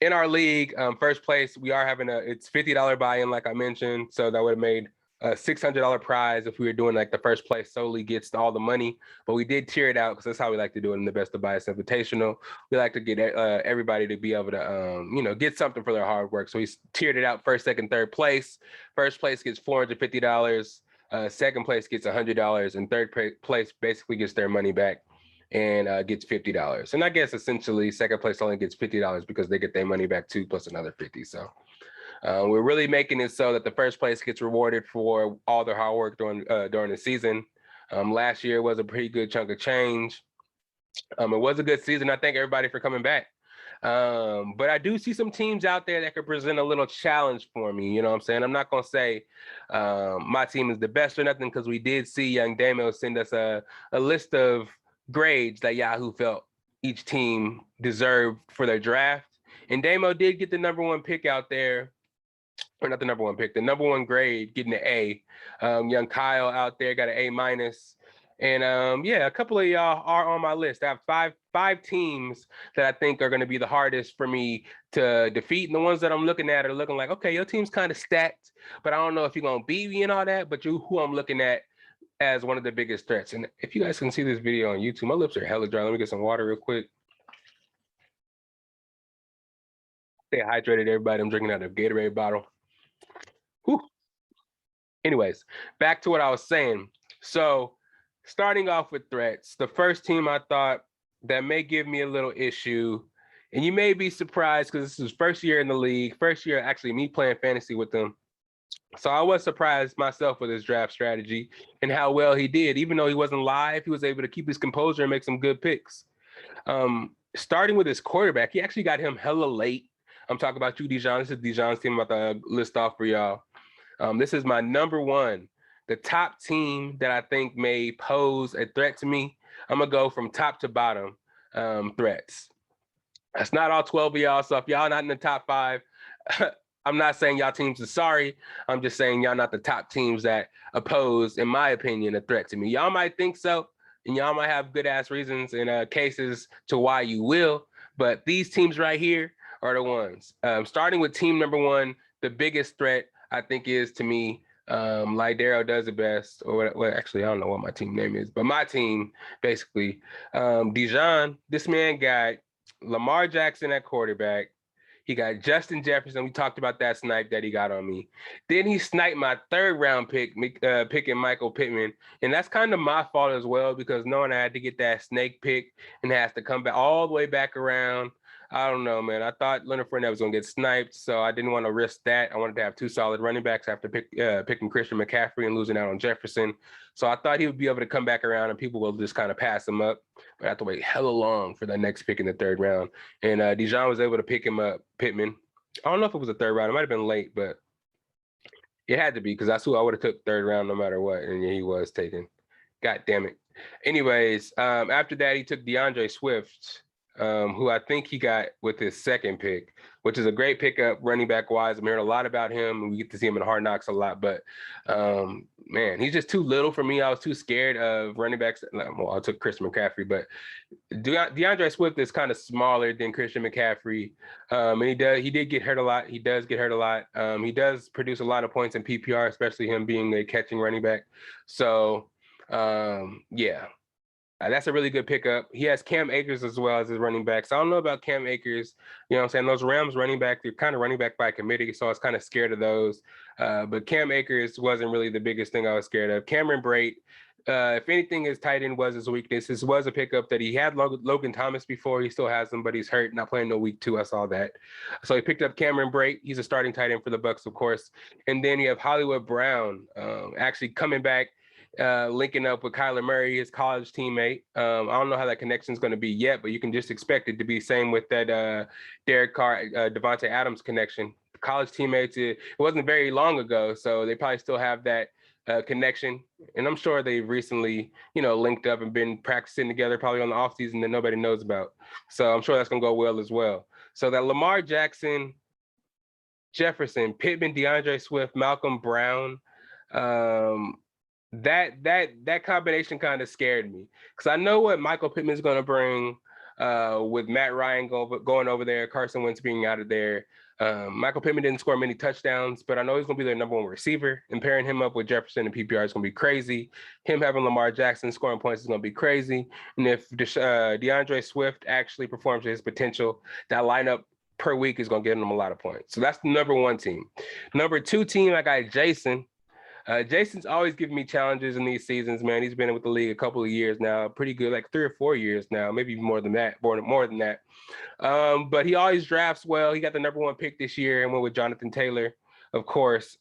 in our league, first place, we are having it's $50 buy-in, like I mentioned. So that would have made a $600 prize if we were doing like the first place solely gets all the money. But we did tier it out because that's how we like to do it in the Best of Bias Invitational. We like to get everybody to be able to, get something for their hard work. So we tiered it out: first, second, third place. First place gets $450. Second place gets $100, and third place basically gets their money back and gets $50. And I guess essentially second place only gets $50 because they get their money back too, plus another 50. So we're really making it so that the first place gets rewarded for all their hard work during the season. Last year was a pretty good chunk of change. It was a good season. I thank everybody for coming back. But I do see some teams out there that could present a little challenge for me. You know what I'm saying? I'm not going to say my team is the best or nothing, because we did see young Damo send us a list of grades that Yahoo felt each team deserved for their draft. And Damo did get the #1 pick out there, or not the #1 pick, the #1 grade, getting an A. Young Kyle out there got an A-. And yeah, a couple of y'all are on my list. I have five teams that I think are going to be the hardest for me to defeat. And the ones that I'm looking at are looking like, okay, your team's kind of stacked, but I don't know if you're going to beat me and all that, but who I'm looking at as one of the biggest threats. And if you guys can see this video on YouTube, my lips are hella dry. Let me get some water real quick. Stay hydrated, everybody. I'm drinking out of a Gatorade bottle. Whew. Anyways, back to what I was saying. So starting off with threats, the first team I thought that may give me a little issue, and you may be surprised because this is first year in the league, first year actually me playing fantasy with them. So I was surprised myself with his draft strategy and how well he did. Even though he wasn't live, he was able to keep his composure and make some good picks. Starting with his quarterback, he actually got him hella late. I'm talking about you, Dijon. This is Dijon's team I'm about to list off for y'all. This is my #1. The top team that I think may pose a threat to me. I'm going to go from top to bottom threats. That's not all 12 of y'all. So if y'all not in the top 5, I'm not saying y'all teams are sorry. I'm just saying y'all not the top teams that oppose, in my opinion, a threat to me. Y'all might think so, and y'all might have good ass reasons and cases to why you will, but these teams right here are the ones. Starting with team #1, the biggest threat I think is to me, Lydell does it best, or well, actually I don't know what my team name is, but my team basically, Dijon, this man got Lamar Jackson at quarterback. He got Justin Jefferson. We talked about that snipe that he got on me. Then he sniped my 3rd round pick, picking Michael Pittman. And that's kind of my fault as well, because knowing I had to get that snake pick and has to come back all the way back around. I don't know, man. I thought Leonard Fournette was going to get sniped, so I didn't want to risk that. I wanted to have 2 solid running backs after picking Christian McCaffrey and losing out on Jefferson. So I thought he would be able to come back around and people will just kind of pass him up. But I have to wait hella long for the next pick in the 3rd round. And Dijon was able to pick him up, Pittman. I don't know if it was a 3rd round. It might have been late, but it had to be, because that's who I would have took 3rd round no matter what. And he was taken. God damn it. Anyways, after that, he took DeAndre Swift, who I think he got with his 2nd pick, which is a great pickup running back wise. I'm hearing a lot about him, and we get to see him in Hard Knocks a lot, but man, he's just too little for me. I was too scared of running backs. Well, I took Christian McCaffrey, but DeAndre Swift is kind of smaller than Christian McCaffrey. And he did get hurt a lot. He does get hurt a lot. He does produce a lot of points in PPR, especially him being a catching running back. So yeah. That's a really good pickup. He has Cam Akers as well as his running back. So I don't know about Cam Akers. You know what I'm saying? Those Rams running back, they're kind of running back by committee, so I was kind of scared of those. But Cam Akers wasn't really the biggest thing I was scared of. Cameron Brate, if anything, his tight end was his weakness. This was a pickup that he had Logan Thomas before. He still has him, but he's hurt, not playing no week 2. I saw that. So he picked up Cameron Brate. He's a starting tight end for the Bucs, of course. And then you have Hollywood Brown actually coming back, linking up with Kyler Murray, his college teammate. I don't know how that connection is going to be yet, but you can just expect it to be same with that Derek Carr, Devontae Adams connection. College teammates, it wasn't very long ago, so they probably still have that connection. And I'm sure they've recently, linked up and been practicing together probably on the offseason that nobody knows about. So I'm sure that's going to go well as well. So that Lamar Jackson, Jefferson, Pittman, DeAndre Swift, Malcolm Brown, that combination kind of scared me, because I know what Michael Pittman's going to bring. with Matt Ryan going over there, Carson Wentz being out of there. Michael Pittman didn't score many touchdowns, but I know he's going to be their number one receiver. And pairing him up with Jefferson and PPR is going to be crazy. Him having Lamar Jackson scoring points is going to be crazy. And if DeAndre Swift actually performs to his potential, that lineup per week is going to get him a lot of points. So that's the number one team. Number two team, I got Jason. Jason's always giving me challenges in these seasons, man. He's been with the league a couple of years now, pretty good, like 3 or 4 years now, maybe more than that, more than that. But he always drafts well. He got the number one pick this year and went with Jonathan Taylor, of course.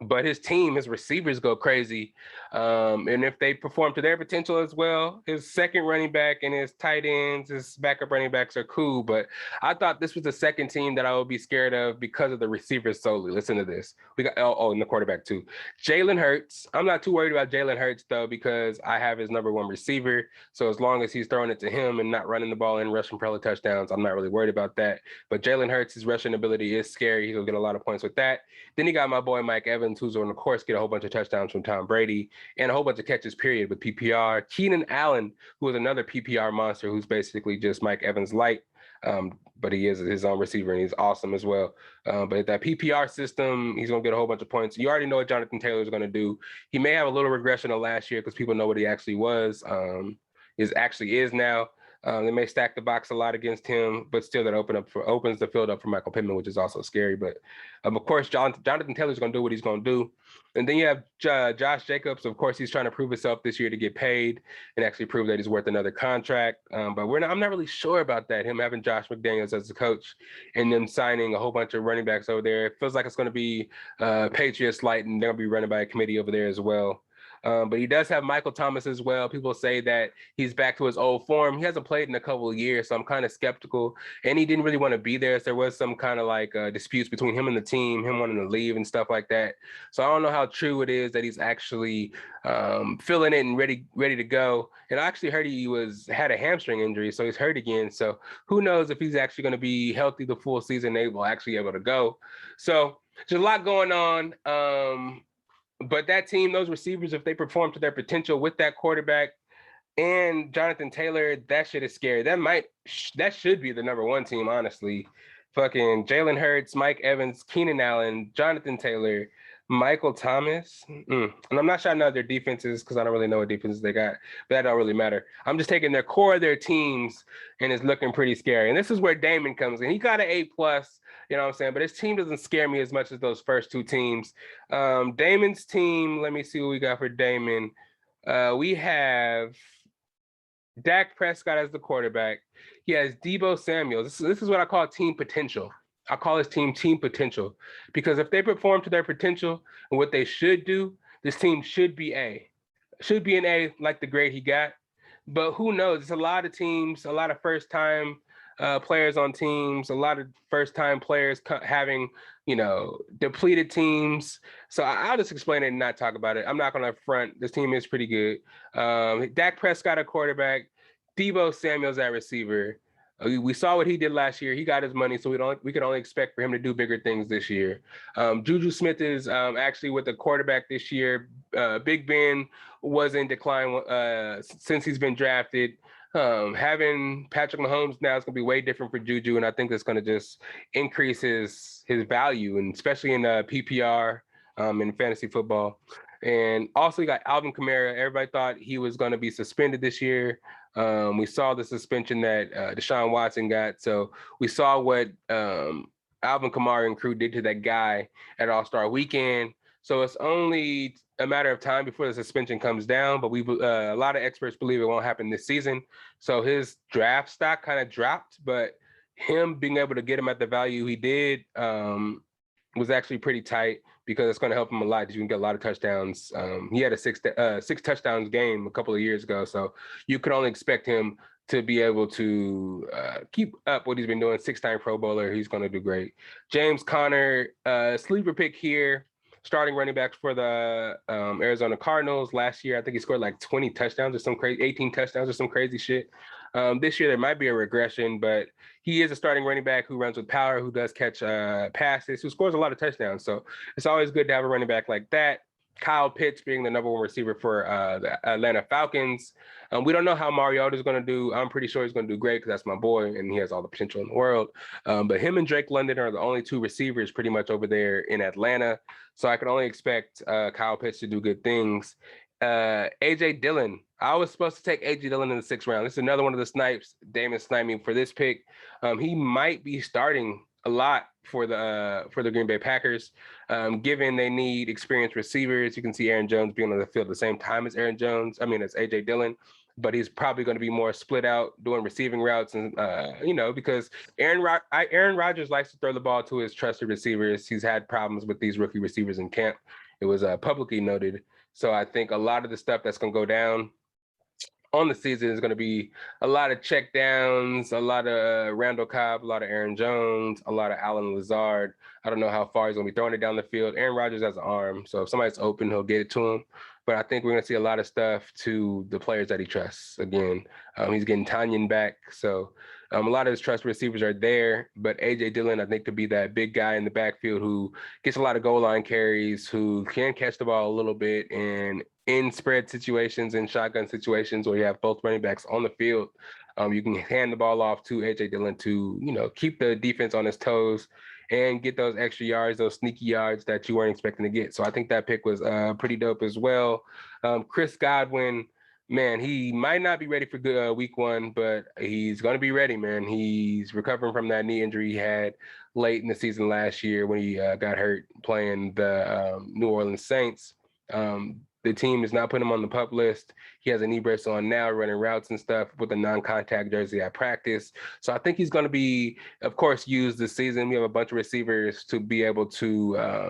But his team, his receivers go crazy. And if they perform to their potential as well, his second running back and his tight ends, his backup running backs are cool. But I thought this was the second team that I would be scared of because of the receivers solely. Listen to this. We got, and the quarterback too. Jalen Hurts. I'm not too worried about Jalen Hurts, though, because I have his number one receiver. So as long as he's throwing it to him and not running the ball and rushing for touchdowns, I'm not really worried about that. But Jalen Hurts, his rushing ability is scary. He'll get a lot of points with that. Then he got my boy Mike Evans, who's on the course get a whole bunch of touchdowns from Tom Brady and a whole bunch of catches, period, with PPR. Keenan Allen, who is another PPR monster, who's basically just Mike Evans light, but he is his own receiver and he's awesome as well. But that PPR system, he's going to get a whole bunch of points. You already know what Jonathan Taylor is going to do. He may have a little regression of last year because people know what he actually was, is now. They may stack the box a lot against him, but still that opens the field up for Michael Pittman, which is also scary. But of course, Jonathan Taylor's going to do what he's going to do. And then you have Josh Jacobs. Of course, he's trying to prove himself this year to get paid and actually prove that he's worth another contract. But I'm not really sure about that. Him having Josh McDaniels as the coach and them signing a whole bunch of running backs over there. It feels like it's going to be Patriots light, and they're going to be running by a committee over there as well. But he does have Michael Thomas as well. People say that he's back to his old form. He hasn't played in a couple of years, so I'm kind of skeptical. And he didn't really want to be there. So there was some kind of like disputes between him and the team, him wanting to leave and stuff like that. So I don't know how true it is that he's actually feeling it and ready to go. And I actually heard he had a hamstring injury, so he's hurt again. So who knows if he's actually going to be healthy the full season, actually able to go. So there's a lot going on. But that team, those receivers, if they perform to their potential with that quarterback and Jonathan Taylor, that shit is scary. That should be the number one team, honestly. Fucking Jalen Hurts, Mike Evans, Keenan Allen, Jonathan Taylor, Michael Thomas. And I'm not shouting out their defenses because I don't really know what defenses they got, but that don't really matter. I'm just taking their core of their teams, and it's looking pretty scary. And this is where Damon comes in. He got an A+. You know what I'm saying? But his team doesn't scare me as much as those first two teams. Damon's team, let me see what we got for Damon. We have Dak Prescott as the quarterback. He has Deebo Samuel. This is what I call team potential. I call his team potential because if they perform to their potential and what they should do, this team should be A. Should be an A like the grade he got. But who knows? It's a lot of teams, a lot of first-time players on teams, a lot of first-time players having, depleted teams. So I'll just explain it and not talk about it. I'm not going to front. This team is pretty good. Dak Prescott at quarterback, Deebo Samuel's at receiver. We saw what he did last year. He got his money, so we can only expect for him to do bigger things this year. Juju Smith is actually with the quarterback this year. Big Ben was in decline since he's been drafted. Having Patrick Mahomes now is going to be way different for Juju, and I think it's going to just increase his value, and especially in PPR in fantasy football. And also, you got Alvin Kamara. Everybody thought he was going to be suspended this year. We saw the suspension that Deshaun Watson got. So we saw what Alvin Kamara and crew did to that guy at All-Star Weekend. So it's only a matter of time before the suspension comes down, but a lot of experts believe it won't happen this season. So his draft stock kind of dropped, but him being able to get him at the value he did was actually pretty tight because it's going to help him a lot because you can get a lot of touchdowns. He had a six touchdowns game a couple of years ago, so you could only expect him to be able to keep up what he's been doing. 6-time Pro Bowler, he's going to do great. James Conner, sleeper pick here. Starting running backs for the Arizona Cardinals. Last year, I think he scored like 20 touchdowns or some crazy, 18 touchdowns or some crazy shit. This year, there might be a regression, but he is a starting running back who runs with power, who does catch passes, who scores a lot of touchdowns. So it's always good to have a running back like that. Kyle Pitts being the number one receiver for the Atlanta Falcons. We don't know how Mariota is going to do. I'm pretty sure he's going to do great because that's my boy and he has all the potential in the world. But him and Drake London are the only two receivers pretty much over there in Atlanta. So I can only expect Kyle Pitts to do good things. AJ Dillon. I was supposed to take AJ Dillon in the 6th round. This is another one of the snipes. Damon sniped me for this pick. He might be starting a lot for the Green Bay Packers, given they need experienced receivers. You can see Aaron Jones being on the field at the same time as as AJ Dillon, but he's probably going to be more split out doing receiving routes, and because Aaron Rodgers likes to throw the ball to his trusted receivers. He's had problems with these rookie receivers in camp. It was publicly noted. So I think a lot of the stuff that's going to go down on the season is going to be a lot of check downs, a lot of Randall Cobb, a lot of Aaron Jones, a lot of Allen Lazard. I don't know how far he's going to be throwing it down the field. Aaron Rodgers has an arm, so if somebody's open, he'll get it to him. But I think we're going to see a lot of stuff to the players that he trusts. Again, he's getting Tanyan back, so a lot of his trust receivers are there. But A.J. Dillon, I think, could be that big guy in the backfield who gets a lot of goal line carries, who can catch the ball a little bit, and in spread situations and shotgun situations where you have both running backs on the field, you can hand the ball off to A.J. Dillon to, keep the defense on his toes and get those extra yards, those sneaky yards that you weren't expecting to get. So I think that pick was pretty dope as well. Chris Godwin, man, he might not be ready for week 1, but he's going to be ready, man. He's recovering from that knee injury he had late in the season last year when he got hurt playing the New Orleans Saints. The team is not putting him on the PUP list. He has a knee brace on now, running routes and stuff with a non-contact jersey at practice. So I think he's going to be, of course, used this season. We have a bunch of receivers to be able to,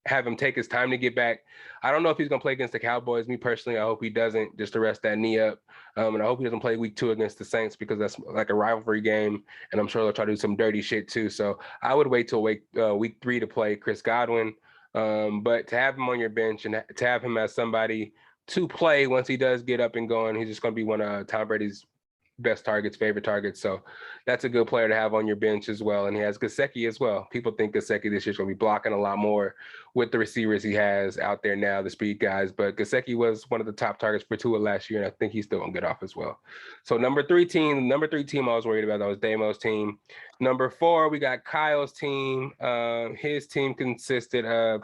have him take his time to get back. I don't know if he's going to play against the Cowboys. Me personally, I hope he doesn't, just to rest that knee up. And I hope he doesn't play week 2 against the Saints because that's like a rivalry game. And I'm sure they'll try to do some dirty shit too. So I would wait till week 3 to play Chris Godwin. But to have him on your bench and to have him as somebody to play once he does get up and going, he's just going to be one of Tom Brady's best targets, favorite targets. So that's a good player to have on your bench as well. And he has Gesicki as well. People think Gesicki this year's going to be blocking a lot more with the receivers he has out there now, the speed guys. But Gesicki was one of the top targets for Tua last year, and I think he's still going to get off as well. So number three team I was worried about, that was Damo's team. Number 4, we got Kyle's team. His team consisted of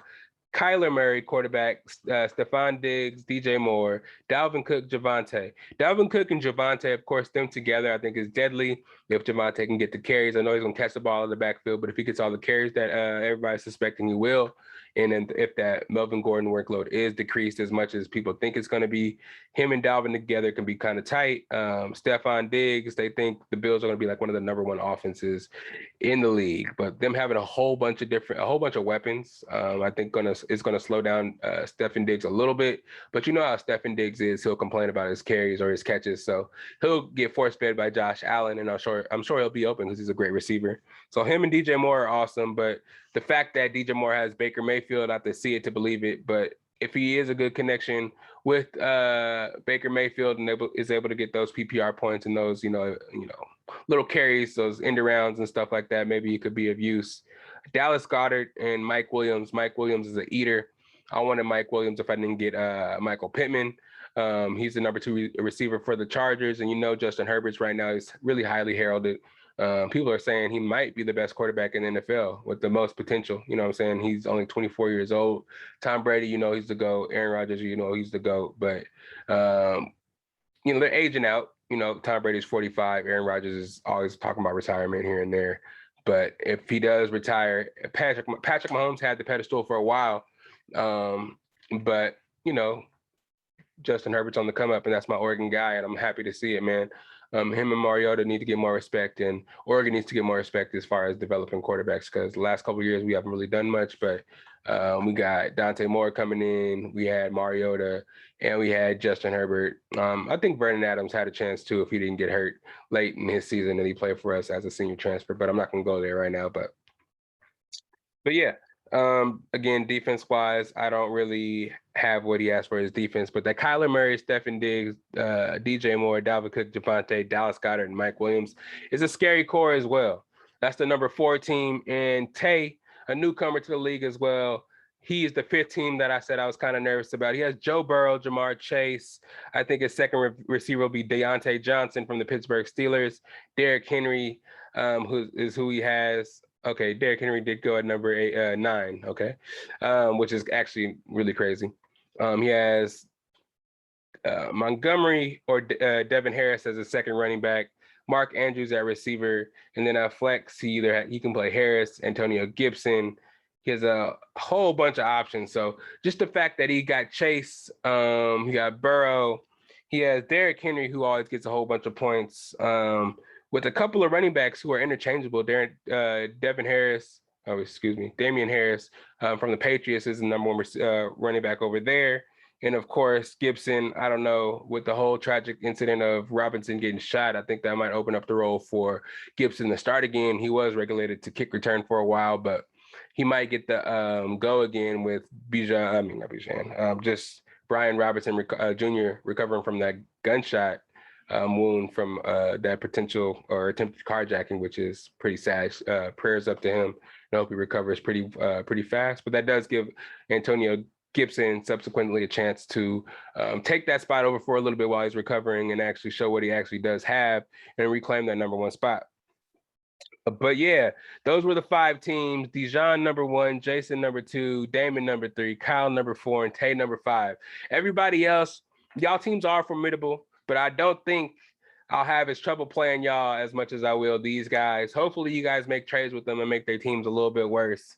Kyler Murray, quarterback, Stephon Diggs, DJ Moore, Dalvin Cook, Javonte. Dalvin Cook and Javonte, of course, them together, I think is deadly. If Javonte can get the carries, I know he's going to catch the ball in the backfield, but if he gets all the carries that everybody's suspecting he will, and then if that Melvin Gordon workload is decreased as much as people think it's going to be, him and Dalvin together can be kind of tight. Stephon Diggs, they think the Bills are going to be like one of the number 1 offenses in the league, but them having a whole bunch of weapons, I think is going to slow down Stephon Diggs a little bit. But you know how Stephon Diggs is; he'll complain about his carries or his catches, so he'll get force fed by Josh Allen, and I'm sure he'll be open because he's a great receiver. So him and DJ Moore are awesome, but the fact that DJ Moore has Baker Mayfield, I have to see it to believe it. But if he is a good connection with Baker Mayfield and is able to get those PPR points and those, little carries, those end arounds and stuff like that, maybe it could be of use. Dallas Goedert and Mike Williams. Mike Williams is an eater. I wanted Mike Williams if I didn't get Michael Pittman. He's the number 2 receiver for the Chargers, and Justin Herbert's right now is really highly heralded. People are saying he might be the best quarterback in the NFL with the most potential. You know what I'm saying? He's only 24 years old. Tom Brady, he's the GOAT. Aaron Rodgers, he's the GOAT. But, they're aging out. Tom Brady's 45. Aaron Rodgers is always talking about retirement here and there. But if he does retire, Patrick Mahomes had the pedestal for a while. But, Justin Herbert's on the come up, and that's my Oregon guy, and I'm happy to see it, man. Him and Mariota need to get more respect, and Oregon needs to get more respect as far as developing quarterbacks, because the last couple of years we haven't really done much. But we got Dante Moore coming in, we had Mariota, and we had Justin Herbert. I think Vernon Adams had a chance too if he didn't get hurt late in his season and he played for us as a senior transfer. But I'm not going to go there right now. But yeah. Again, defense-wise, I don't really have what he asked for his defense, but that Kyler Murray, Stephon Diggs, DJ Moore, Dalvin Cook, Javonte, Dallas Goedert, and Mike Williams is a scary core as well. That's the number 4 team. And Tay, a newcomer to the league as well. He's the fifth team that I said I was kind of nervous about. He has Joe Burrow, Jamar Chase. I think his second receiver will be Deontay Johnson from the Pittsburgh Steelers. Derrick Henry, who he has. Okay, Derrick Henry did go at number 9. Okay, which is actually really crazy. He has Montgomery or Devin Harris as a second running back. Mark Andrews at receiver, and then at flex, he can play Harris, Antonio Gibson. He has a whole bunch of options. So just the fact that he got Chase, he got Burrow, he has Derrick Henry, who always gets a whole bunch of points, with a couple of running backs who are interchangeable. Damian Harris from the Patriots is the number one running back over there. And of course, Gibson, I don't know, with the whole tragic incident of Robinson getting shot, I think that might open up the role for Gibson to start again. He was regulated to kick return for a while, but he might get the go again with just Brian Robinson Jr. recovering from that gunshot wound from that potential or attempted carjacking, which is pretty sad. Prayers up to him. I hope he recovers pretty fast. But that does give Antonio Gibson subsequently a chance to take that spot over for a little bit while he's recovering and actually show what he actually does have and reclaim that number one spot. But yeah, those were the 5 teams. Dijon number 1, Jason number 2, Damon number 3, Kyle number 4, and Tay number 5. Everybody else, y'all teams are formidable, but I don't think I'll have as trouble playing y'all as much as I will these guys. Hopefully you guys make trades with them and make their teams a little bit worse.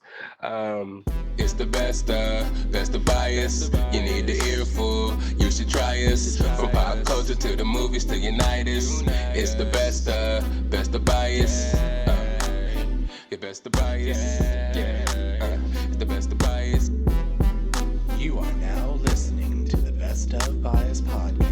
It's the best of bias. You need the earful, you should try us. From pop culture to the movies to Unitas. It's the best of bias. The best of bias. It's the best of bias. You are now listening to the Best of Bias podcast.